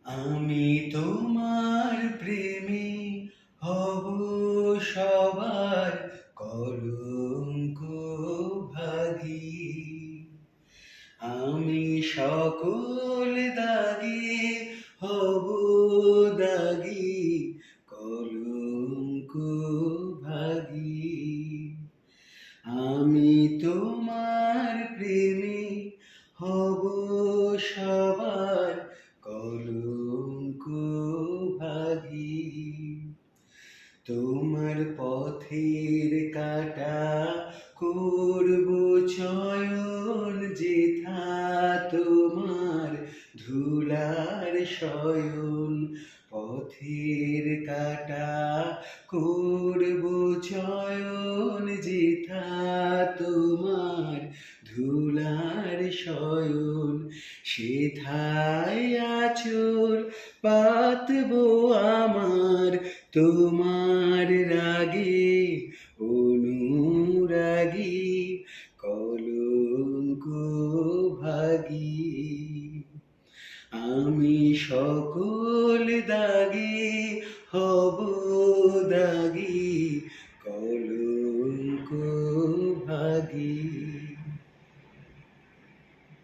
আমি তোমার প্রেমে হব সবার কলঙ্ক ভাগী। আমি সকল দাগে হব দাগী, কলঙ্ক ভাগী। আমি তোমার প্রেমে হব সবার কলঙ্ক ভাগী। তোমার পথের কাঁটা করব চয়ন, যেথা তোমার ধুলার শয়ন। পথের কাঁটা করব চয়ন, যেথা তোমার ধুলার শয়ন। সেথায় আঁচল পাতব আমার, তোমার রাগে অনুরাগী, কলঙ্ক ভাগী। আমি সকল দাগে হব দাগী,